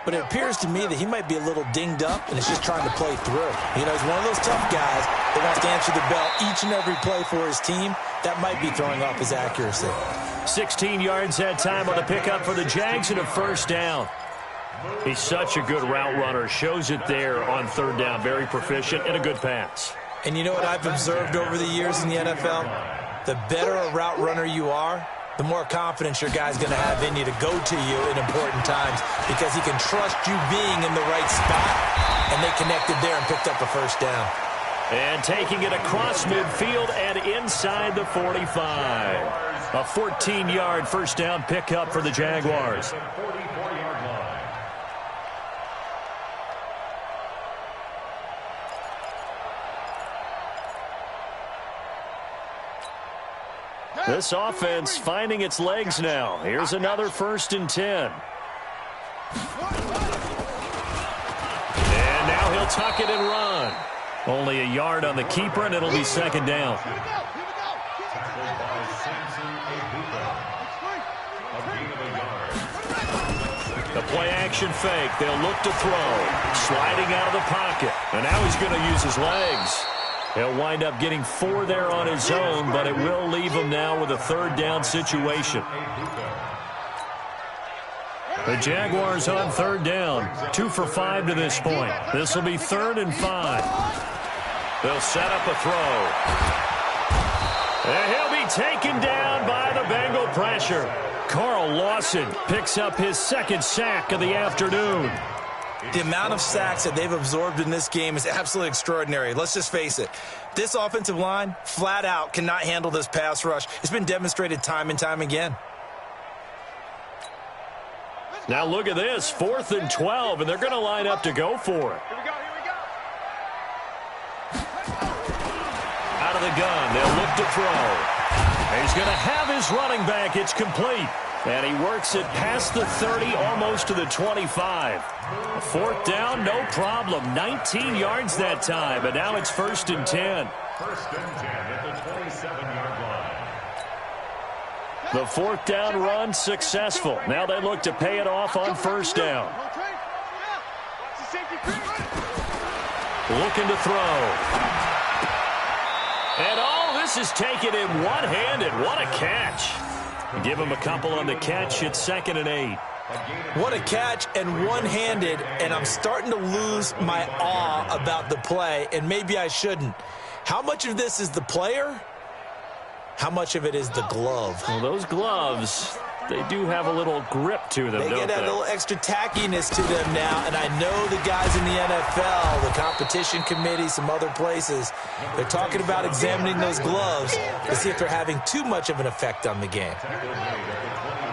but it appears to me that he might be a little dinged up and is just trying to play through. You know, he's one of those tough guys that wants to answer the bell each and every play for his team. That might be throwing off his accuracy. 16 yards that time on the pickup for the Jags and a first down. He's such a good route runner. Shows it there on third down. Very proficient and a good pass. And you know what I've observed over the years in the NFL? The better a route runner you are, the more confidence your guy's going to have in you to go to you in important times because he can trust you being in the right spot, and they connected there and picked up a first down. And taking it across midfield and inside the 45. A 14-yard first down pickup for the Jaguars. This offense finding its legs now. Here's another 1st and 10. And now he'll tuck it and run. Only a yard on the keeper, and it'll be 2nd down. The play-action fake. They'll look to throw. Sliding out of the pocket. And now he's going to use his legs. He'll wind up getting 4 there on his own, but it will leave him now with a 3rd down situation. The Jaguars on 3rd down. 2 for 5 to this point. This will be 3rd and 5. They'll set up a throw. And he'll be taken down by the Bengal pressure. Carl Lawson picks up his 2nd sack of the afternoon. The amount of sacks that they've absorbed in this game is absolutely extraordinary. Let's just face it. This offensive line, flat out, cannot handle this pass rush. It's been demonstrated time and time again. Now look at this, 4th and 12, and they're going to line up to go for it. Here we go. Out of the gun, they'll look to throw. He's going to have his running back. It's complete. And he works it past the 30, almost to the 25. 4th down, no problem. 19 yards that time, and now it's 1st and 10. 1st and 10 at the 27-yard line. The 4th down run successful. Now they look to pay it off on 1st down. Looking to throw. And all this is taken in one-handed. What a catch. Give him a couple on the catch. It's 2nd and 8. What a catch and one-handed, and I'm starting to lose my awe about the play, and maybe I shouldn't. How much of this is the player? How much of it is the glove? Well, those gloves, they do have a little grip to them, They don't get a little extra tackiness to them now, and I know the guys in the NFL, the competition committee, some other places, they're talking about examining those gloves to see if they're having too much of an effect on the game.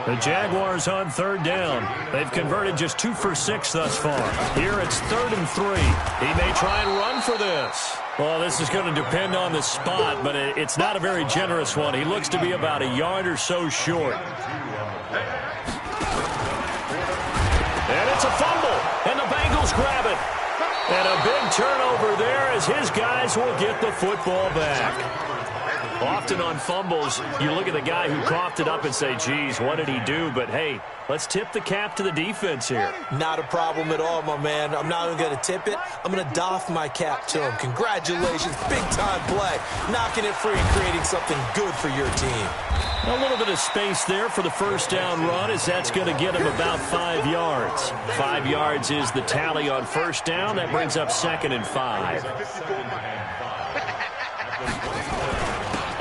The Jaguars on 3rd down. They've converted just 2 for 6 thus far. Here it's 3rd and 3. He may try and run for this. Well, this is going to depend on the spot, but it's not a very generous one. He looks to be about a yard or so short. And it's a fumble, and the Bengals grab it. And a big turnover there as his guys will get the football back. Often on fumbles, you look at the guy who coughed it up and say, geez, what did he do? But, hey, let's tip the cap to the defense here. Not a problem at all, my man. I'm not even going to tip it. I'm going to doff my cap to him. Congratulations. Big-time play. Knocking it free and creating something good for your team. A little bit of space there for the 1st down run as that's going to get him about 5 yards. 5 yards is the tally on 1st down. That brings up 2nd and 5.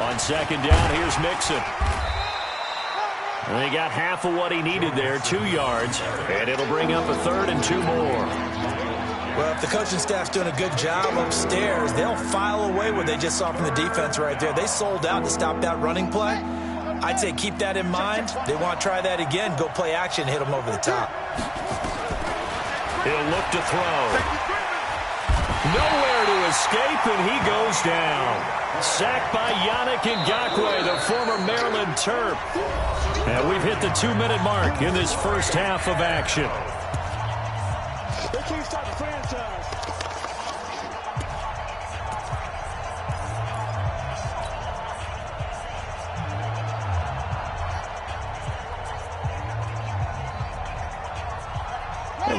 On 2nd down, here's Mixon. And he got half of what he needed there, 2 yards. And it'll bring up a 3rd and 2 more. Well, if the coaching staff's doing a good job upstairs, they'll file away what they just saw from the defense right there. They sold out to stop that running play. I'd say keep that in mind. They want to try that again. Go play action, hit them over the top. He'll look to throw. Nowhere to escape, and he goes down. Sacked by Yannick Ngakoue, the former Maryland Terp. And we've hit the 2-minute mark in this first half of action. They can't stop the franchise.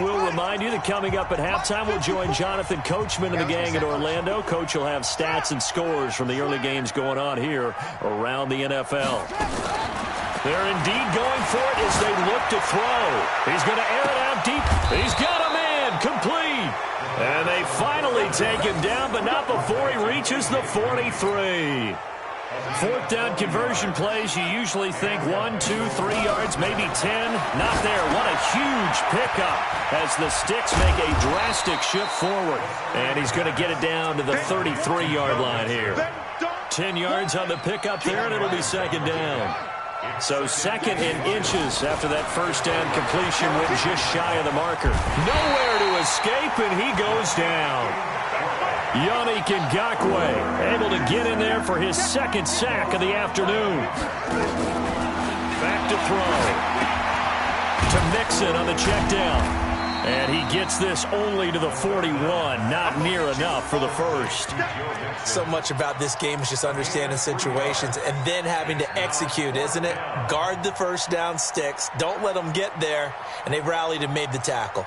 We'll remind you that coming up at halftime, we'll join Jonathan Coachman and the gang in Orlando. Coach will have stats and scores from the early games going on here around the NFL. They're indeed going for it as they look to throw. He's going to air it out deep. He's got a man, complete. And they finally take him down, but not before he reaches the 43. Fourth down conversion plays, you usually think 1, 2, 3 yards, maybe 10. Not there. What a huge pickup as the Sticks make a drastic shift forward. And he's going to get it down to the 33-yard line here. 10 yards on the pickup there, and it'll be second down. So second in inches after that first down completion went just shy of the marker. Nowhere to escape, and he goes down. Yannick Ngakoue able to get in there for his second sack of the afternoon. Back to throw. To Mixon on the check down. And he gets this only to the 41. Not near enough for the first. So much about this game is just understanding situations and then having to execute, isn't it? Guard the first down Sticks. Don't let them get there. And they rallied and made the tackle.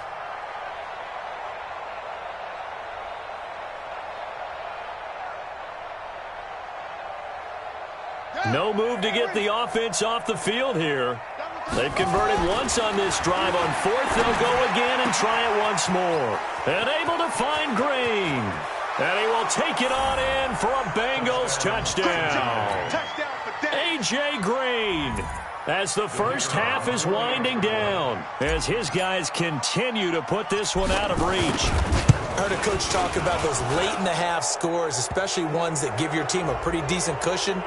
No move to get the offense off the field here. They've converted once on this drive. On fourth, they'll go again and try it once more. And able to find Green. And he will take it on in for a Bengals touchdown. A.J. Green, as the first half is winding down, as his guys continue to put this one out of reach. I heard a coach talk about those late-in-the-half scores, especially ones that give your team a pretty decent cushion.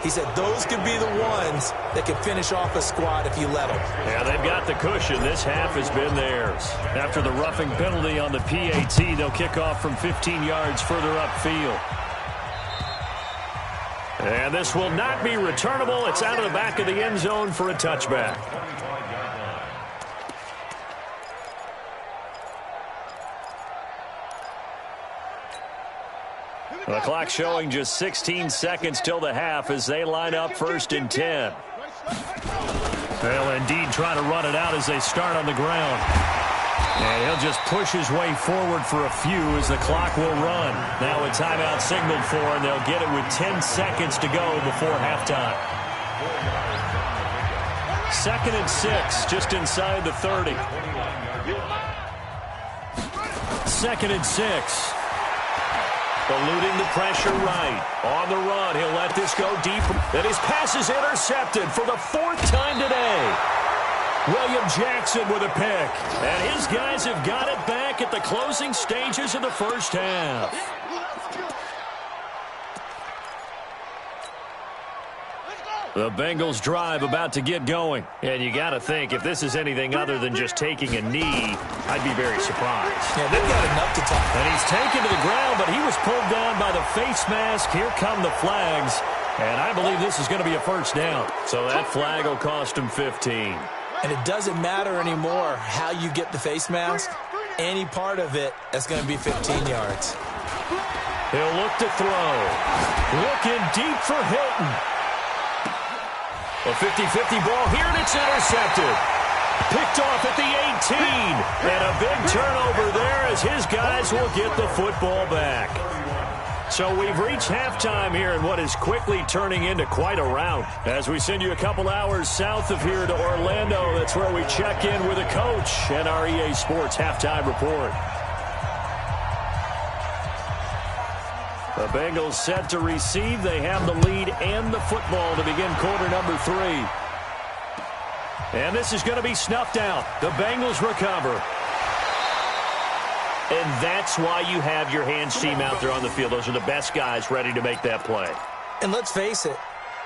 He said those could be the ones that can finish off a squad if you let them. Yeah, they've got the cushion. This half has been theirs. After the roughing penalty on the PAT, they'll kick off from 15 yards further upfield. And this will not be returnable. It's out of the back of the end zone for a touchback. The clock showing just 16 seconds till the half as they line up first and 10. They'll indeed try to run it out as they start on the ground. And he'll just push his way forward for a few as the clock will run. Now a timeout signaled for, and they'll get it with 10 seconds to go before halftime. Second and 6, just inside the 30. Second and 6. Eluding the pressure right. On the run, he'll let this go deep. And his pass is intercepted for the fourth time today. William Jackson with a pick. And his guys have got it back at the closing stages of the first half. The Bengals drive about to get going. And you got to think, if this is anything other than just taking a knee, I'd be very surprised. Yeah, they've got enough to talk. And he's taken to the ground, but he was pulled down by the face mask. Here come the flags. And I believe this is going to be a first down. So that flag will cost him 15. And it doesn't matter anymore how you get the face mask. Any part of it, that's going to be 15 yards. He'll look to throw. Looking deep for Hilton. A 50-50 ball here, and it's intercepted. Picked off at the 18. And a big turnover there as his guys will get the football back. So we've reached halftime here in what is quickly turning into quite a rout. As we send you a couple hours south of here to Orlando, that's where we check in with a coach and our EA Sports halftime report. The Bengals set to receive. They have the lead and the football to begin quarter number 3. And this is going to be snuffed out. The Bengals recover. And that's why you have your hands team out there on the field. Those are the best guys ready to make that play. And let's face it,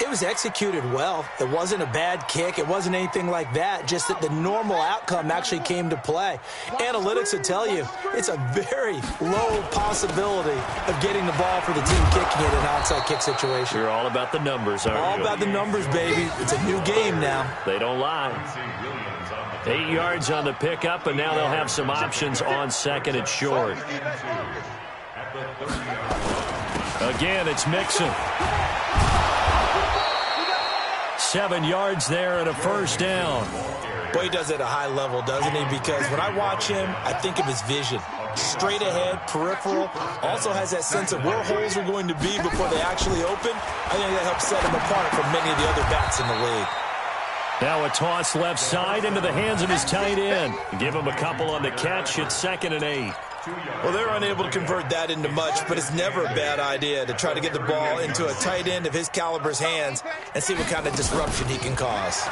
it was executed well. It wasn't a bad kick. It wasn't anything like that. Just that the normal outcome actually came to play. Analytics will tell you it's a very low possibility of getting the ball for the team kicking it in an onside kick situation. You're all about the numbers, aren't you? All about the numbers, baby. It's a new game now. They don't lie. 8 yards on the pickup, and now they'll have some options on second and short. Again, it's Mixon. 7 yards there and a first down. Well, he does it at a high level, doesn't he? Because when I watch him, I think of his vision. Straight ahead, peripheral, also has that sense of where holes are going to be before they actually open. I think that helps set him apart from many of the other backs in the league. Now a toss left side into the hands of his tight end. Give him a couple on the catch. It's 2nd and 8. Well, they're unable to convert that into much, but it's never a bad idea to try to get the ball into a tight end of his caliber's hands and see what kind of disruption he can cause.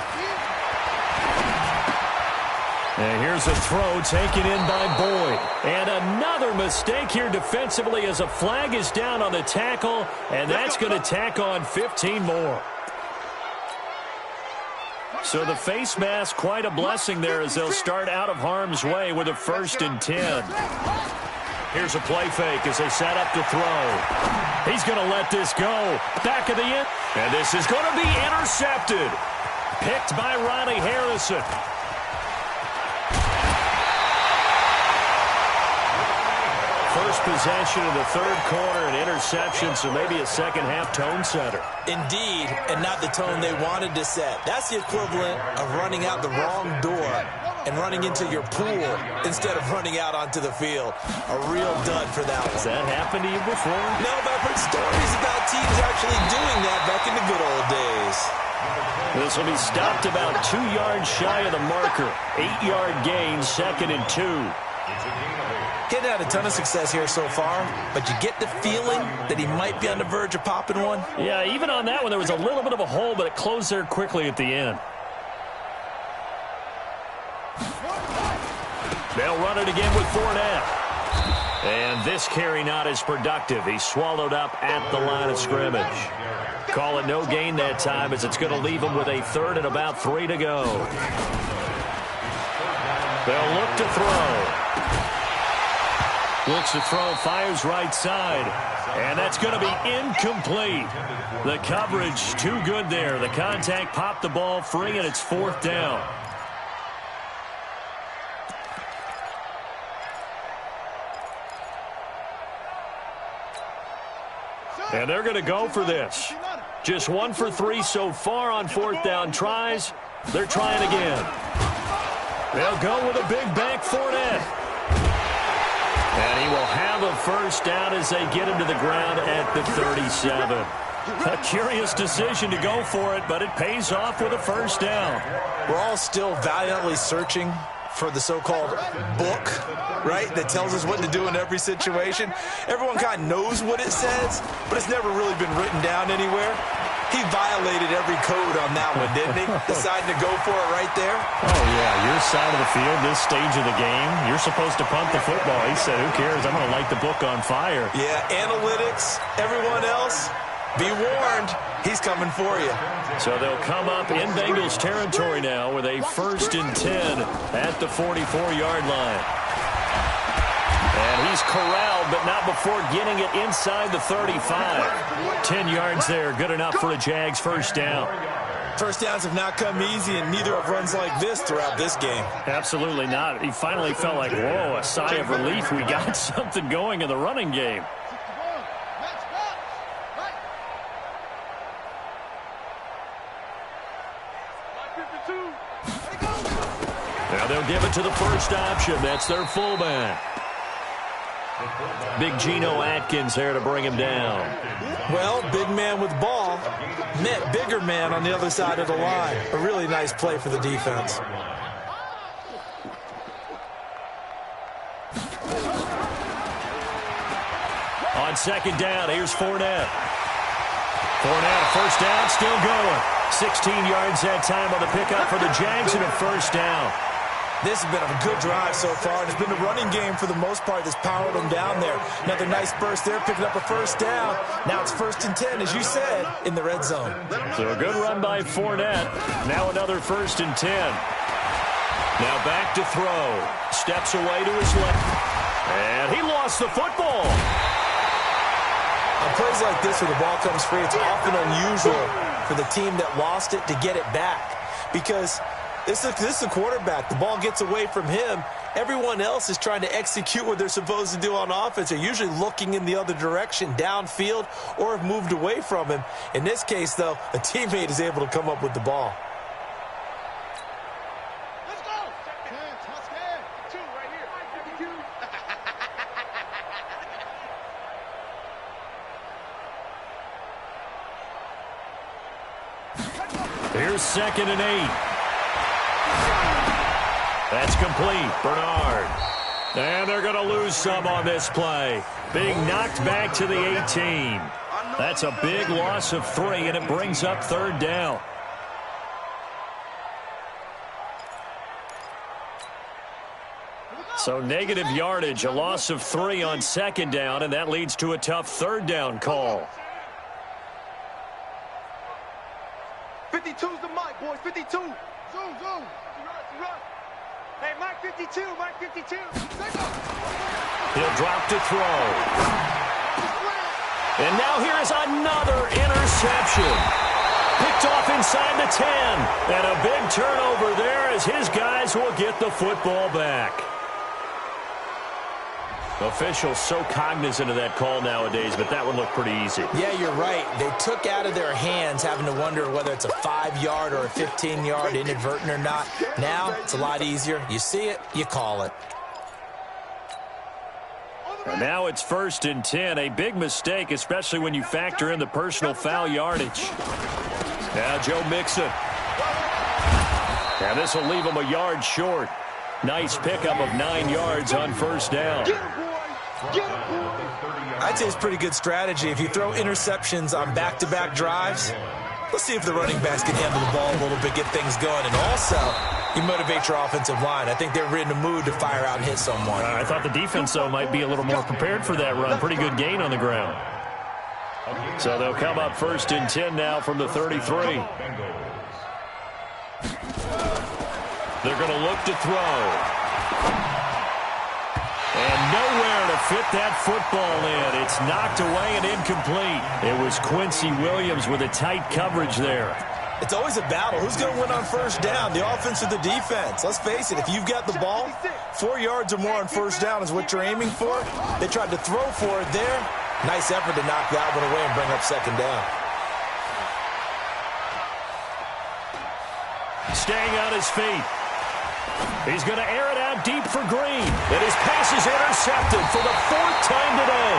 And here's a throw taken in by Boyd. And another mistake here defensively as a flag is down on the tackle, and that's going to tack on 15 more. So the face mask, quite a blessing there as they'll start out of harm's way with a 1st and 10. Here's a play fake as they set up to throw. He's going to let this go. Back of the end. And this is going to be intercepted. Picked by Ronnie Harrison. First possession of the 3rd quarter, an interception, so maybe a second-half tone setter. Indeed, and not the tone they wanted to set. That's the equivalent of running out the wrong door and running into your pool instead of running out onto the field. A real dud for that one. Has that happened to you before? No, but I've heard stories about teams actually doing that back in the good old days. This will be stopped about 2 yards shy of the marker. 8-yard gain, 2nd and 2. He's had a ton of success here so far, but you get the feeling that he might be on the verge of popping one. Yeah, even on that one, there was a little bit of a hole, but it closed there quickly at the end. They'll run it again with Fournette. And this carry not as productive. He's swallowed up at the line of scrimmage. Call it no gain that time as it's going to leave him with a 3rd and about 3 to go. They'll look to throw. Looks to throw, fires right side. And that's going to be incomplete. The coverage too good there. The contact popped the ball free, and it's 4th down. And they're going to go for this. Just 1 for 3 so far on 4th down tries. They're trying again. They'll go with a big back Fournette. And he will have a 1st down as they get him to the ground at the 37. A curious decision to go for it, but it pays off with a 1st down. We're all still valiantly searching for the so-called book, right, that tells us what to do in every situation. Everyone kind of knows what it says, but it's never really been written down anywhere. He violated every code on that one, didn't he? Deciding to go for it right there. Oh, yeah, your side of the field, this stage of the game, you're supposed to punt the football. He said, who cares? I'm going to light the book on fire. Yeah, analytics, everyone else, be warned, he's coming for you. So they'll come up in Bengals territory now with a 1st and 10 at the 44-yard line. And he's corralled, but not before getting it inside the 35. 10 yards there, good enough for a Jags 1st down. 1st downs have not come easy, and neither have runs like this throughout this game. Absolutely not. He finally felt like, whoa, a sigh of relief. We got something going in the running game. Now they'll give it to the first option. That's their fullback. Big Geno Atkins there to bring him down. Well, big man with ball met bigger man on the other side of the line. A really nice play for the defense. On 2nd down, here's Fournette. Fournette, 1st down, still going. 16 yards that time on the pickup for the Jags and a 1st down. This has been a good drive so far. It's been a running game for the most part that's powered them down there. Another nice burst there, picking up a 1st down. Now it's 1st and 10, as you said, in the red zone. So a good run by Fournette. Now another 1st and 10. Now back to throw. Steps away to his left. And he lost the football. On plays like this where the ball comes free, it's often unusual for the team that lost it to get it back. Because this is a quarterback. The ball gets away from him. Everyone else is trying to execute what they're supposed to do on offense. They're usually looking in the other direction, downfield, or have moved away from him. In this case, though, a teammate is able to come up with the ball. Here's 2nd and 8. That's complete. Bernard. And they're going to lose some on this play. Being knocked back to the 18. That's a big loss of 3, and it brings up 3rd down. So negative yardage, a loss of 3 on 2nd down, and that leads to a tough 3rd down call. 52's the mic, boys. 52. Zoom. Hey, Mike 52. Mike 52. He'll drop to throw. And now here is another interception. Picked off inside the 10. And a big turnover there as his guys will get the football back. Officials so cognizant of that call nowadays, but that one looked pretty easy. Yeah, you're right. They took out of their hands having to wonder whether it's a 5-yard or a 15-yard inadvertent or not. Now, it's a lot easier. You see it, you call it. And now it's 1st and 10. A big mistake, especially when you factor in the personal foul yardage. Now Joe Mixon. And this will leave him a yard short. Nice pickup of 9 yards on 1st down. I'd say it's pretty good strategy. If you throw interceptions on back-to-back drives, let's see if the running backs can handle the ball a little bit, get things going. And also, you motivate your offensive line. I think they're in the mood to fire out and hit someone. I thought the defense, though, might be a little more prepared for that run. Pretty good gain on the ground. So they'll come up 1st and 10 now from the 33. They're going to look to throw. And nowhere to fit that football in. It's knocked away and incomplete. It was Quincy Williams with a tight coverage there. It's always a battle. Who's going to win on 1st down, the offense or the defense? Let's face it, if you've got the ball, 4 yards or more on 1st down is what you're aiming for. They tried to throw for it there. Nice effort to knock that one away and bring up 2nd down. Staying on his feet. He's going to air it out deep for Green. And his pass is intercepted for the 4th time today.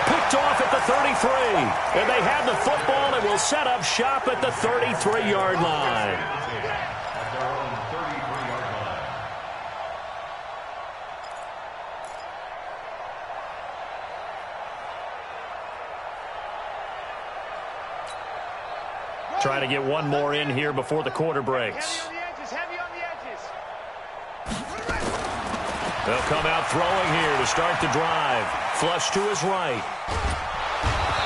Picked off at the 33. And they have the football and will set up shop at the 33-yard line. Trying to get one more in here before the quarter breaks. They'll come out throwing here to start the drive. Flush to his right.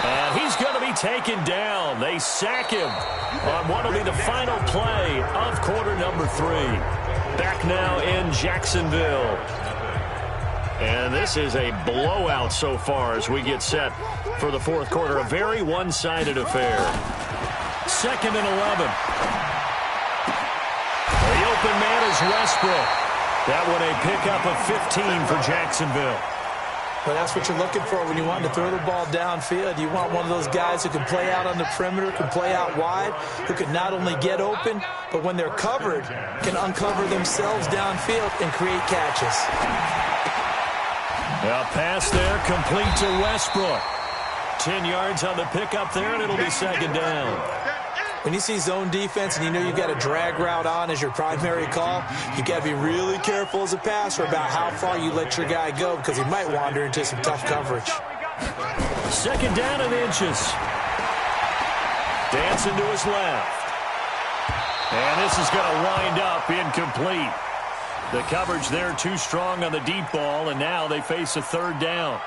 And he's going to be taken down. They sack him on what will be the final play of quarter number 3. Back now in Jacksonville. And this is a blowout so far as we get set for the 4th quarter. A very one-sided affair. 2nd and 11. The open man is Westbrook. That one a pickup of 15 for Jacksonville. Well, that's what you're looking for when you want to throw the ball downfield. You want one of those guys who can play out on the perimeter, can play out wide, who can not only get open, but when they're covered, can uncover themselves downfield and create catches. A pass there, complete to Westbrook. 10 yards on the pickup there, and it'll be 2nd down. When you see zone defense and you know you've got a drag route on as your primary call, you got to be really careful as a passer about how far you let your guy go because he might wander into some tough coverage. 2nd down and inches. Dancing to his left. And this is going to wind up incomplete. The coverage there too strong on the deep ball, and now they face a 3rd down.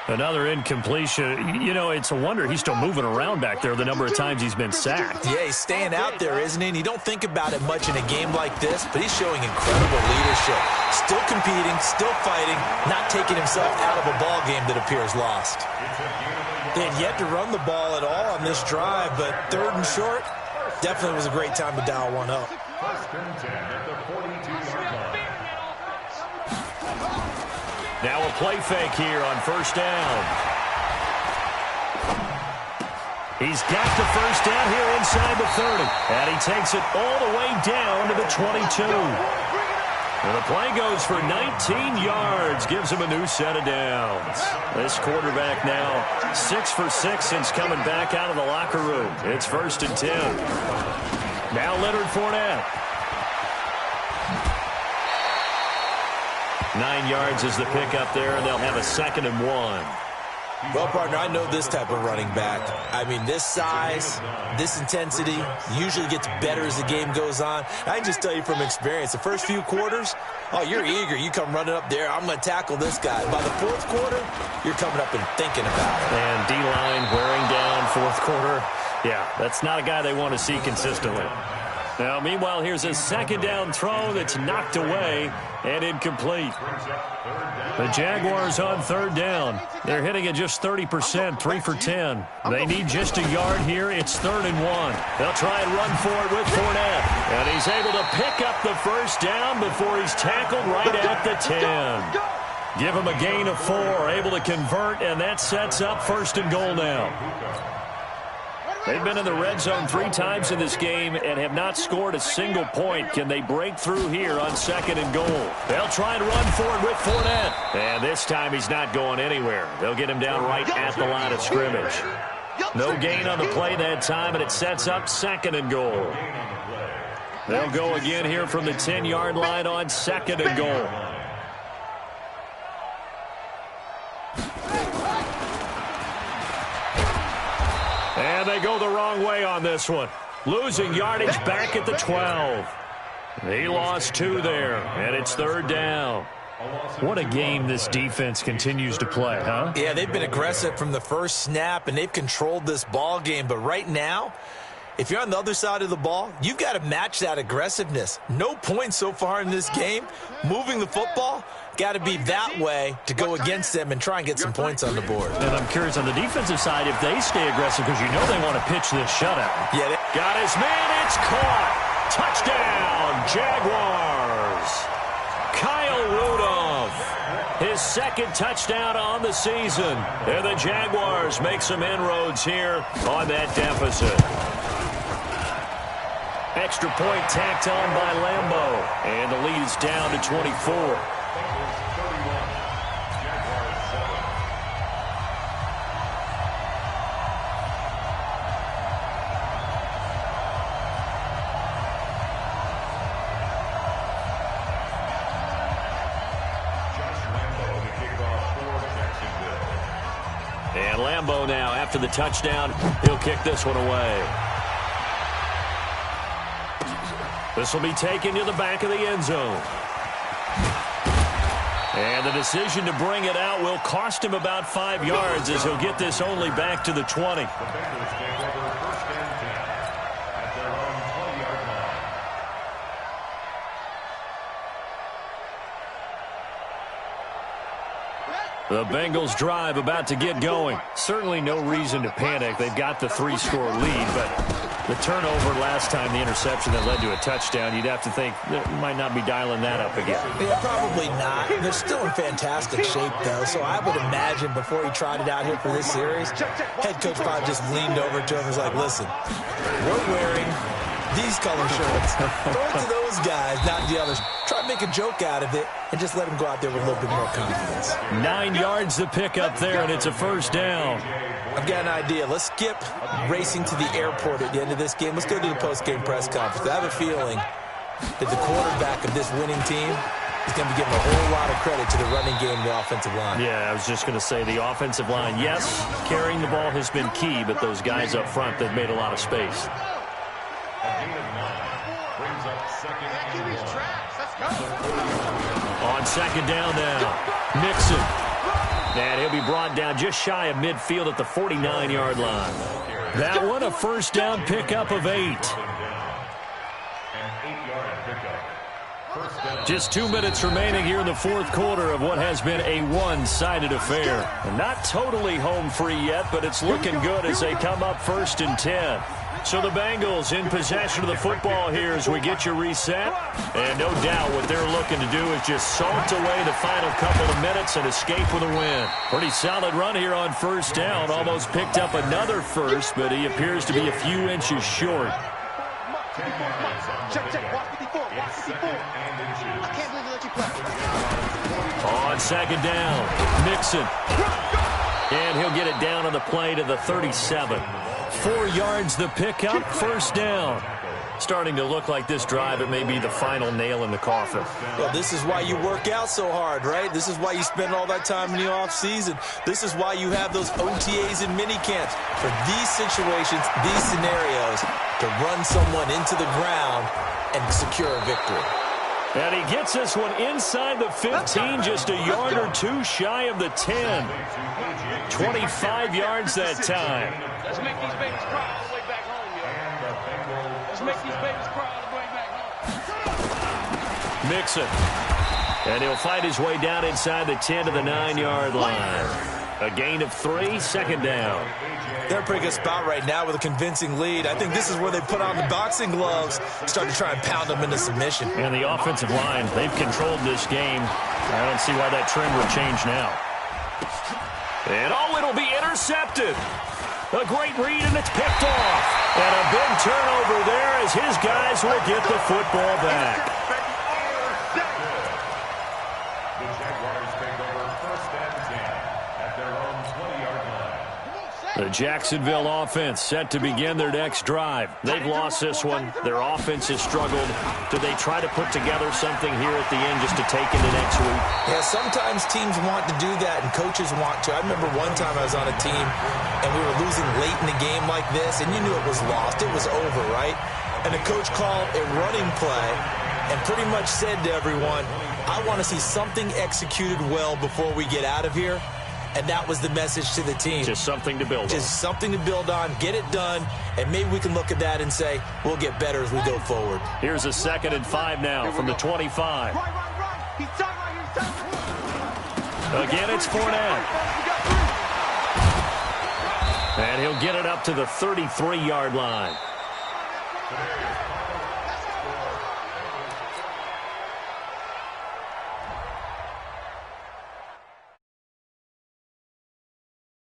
Another incompletion. You know, it's a wonder he's still moving around back there the number of times he's been sacked. Yeah, he's staying out there, isn't he? And you don't think about it much in a game like this, but he's showing incredible leadership. Still competing, still fighting, not taking himself out of a ball game that appears lost. They had yet to run the ball at all on this drive, but 3rd and short, definitely was a great time to dial one up. 1st and 10 at the 42-yard line. Now a play fake here on 1st down. He's got the 1st down here inside the 30. And he takes it all the way down to the 22. And the play goes for 19 yards. Gives him a new set of downs. This quarterback now 6 for 6 since coming back out of the locker room. It's 1st and 10. Now Leonard Fournette. 9 yards is the pickup there, and they'll have a 2nd and 1. Well, partner, I know this type of running back. I mean, this size, this intensity usually gets better as the game goes on. I can just tell you from experience, the first few quarters, oh, you're eager. You come running up there, I'm going to tackle this guy. By the fourth quarter, you're coming up and thinking about it. And D-line wearing down fourth quarter. Yeah, that's not a guy they want to see consistently. Now, meanwhile, here's a 2nd down throw that's knocked away and incomplete. The Jaguars on 3rd down. They're hitting at just 30%, 3 for 10. They need just a yard here. It's 3rd and 1. They'll try and run for it with Fournette. And he's able to pick up the first down before he's tackled right at the 10. Give him a gain of 4, able to convert, and that sets up 1st and goal now. They've been in the red zone 3 times in this game and have not scored a single point. Can they break through here on 2nd and goal? They'll try and run for it with Fournette. And this time he's not going anywhere. They'll get him down right at the line of scrimmage. No gain on the play that time, and it sets up 2nd and goal. They'll go again here from the 10-yard line on 2nd and goal. And they go the wrong way on this one. Losing yardage back at the 12. He lost 2 there, and it's 3rd down. What a game this defense continues to play, huh? Yeah, they've been aggressive from the first snap, and they've controlled this ball game. But right now, if you're on the other side of the ball, you've got to match that aggressiveness. No points so far in this game. Moving the football, got to be that way to go against them and try and get some points on the board. And I'm curious on the defensive side if they stay aggressive, because you know they want to pitch this shutout. Yeah, got his man. It's caught. Touchdown, Jaguars. Kyle Rudolph, his 2nd touchdown on the season. And the Jaguars make some inroads here on that deficit. Extra point tacked on by Lambeau. And the lead is down to 24. And Lambeau now, after the touchdown, he'll kick this one away. This will be taken to the back of the end zone. And the decision to bring it out will cost him about 5 yards, as he'll get this only back to the 20. The Bengals drive about to get going. Certainly no reason to panic. They've got the 3-score lead, but the turnover last time, the interception that led to a touchdown, you'd have to think they might not be dialing that up again. Yeah, probably not. They're still in fantastic shape, though, so I would imagine before he tried it out here for this series, head coach probably just leaned over to him and was like, listen, we're wearing these color shirts. Throw it to those guys, not the others. Try to make a joke out of it and just let them go out there with a little bit more confidence. 9 yards to pick up there, and it's a 1st down. I've got an idea. Let's skip racing to the airport at the end of this game. Let's go to the post-game press conference. I have a feeling that the quarterback of this winning team is going to be giving a whole lot of credit to the running game and the offensive line. Yeah, I was just going to say the offensive line, yes, carrying the ball has been key, but those guys up front, they've made a lot of space. On 2nd down now, Mixon. And he'll be brought down just shy of midfield at the 49-yard line. That one a 1st down pickup of 8. Just 2 minutes remaining here in the 4th quarter of what has been a one-sided affair. Not totally home free yet, but it's looking good as they come up 1st and 10. So the Bengals in possession of the football here as we get you reset. And no doubt what they're looking to do is just salt away the final couple of minutes and escape with a win. Pretty solid run here on 1st down. Almost picked up another first, but he appears to be a few inches short. On 2nd down, Mixon. And he'll get it down on the play to the 37. 4 yards the pickup, 1st down. Starting to look like this drive, it may be the final nail in the coffin. Well, this is why you work out so hard, right? This is why you spend all that time in the offseason. This is why you have those OTAs and minicamps. For these situations, these scenarios, to run someone into the ground and secure a victory. And he gets this one inside the 15, just a yard or two shy of the 10. 25 yards that time. Let's make these babies cry all the way back home, yo. Let's make these babies cry all the way back home. Mixon. And he'll fight his way down inside the 10 to the 9-yard line. A gain of 3, second down. They're in a pretty good spot right now with a convincing lead. I think this is where they put on the boxing gloves, start to try and pound them into submission. And the offensive line, they've controlled this game. I don't see why that trend would change now. And it'll be intercepted. A great read, and it's picked off. And a big turnover there as his guys will get the football back. The Jaguars take over 1st and 10 at their own 20-yard line. The Jacksonville offense set to begin their next drive. They've lost this one. Their offense has struggled. Do they try to put together something here at the end just to take into next week? Yeah, sometimes teams want to do that and coaches want to. I remember one time I was on a team and we were losing late in the game like this, and you knew it was lost. It was over, right? And the coach called a running play and pretty much said to everyone, I want to see something executed well before we get out of here. And that was the message to the team. Just something to build on. Just something to build on, get it done, and maybe we can look at that and say, we'll get better as we go forward. Here's a 2nd and 5 now from the 25. Again, it's Fournette. And he'll get it up to the 33-yard line.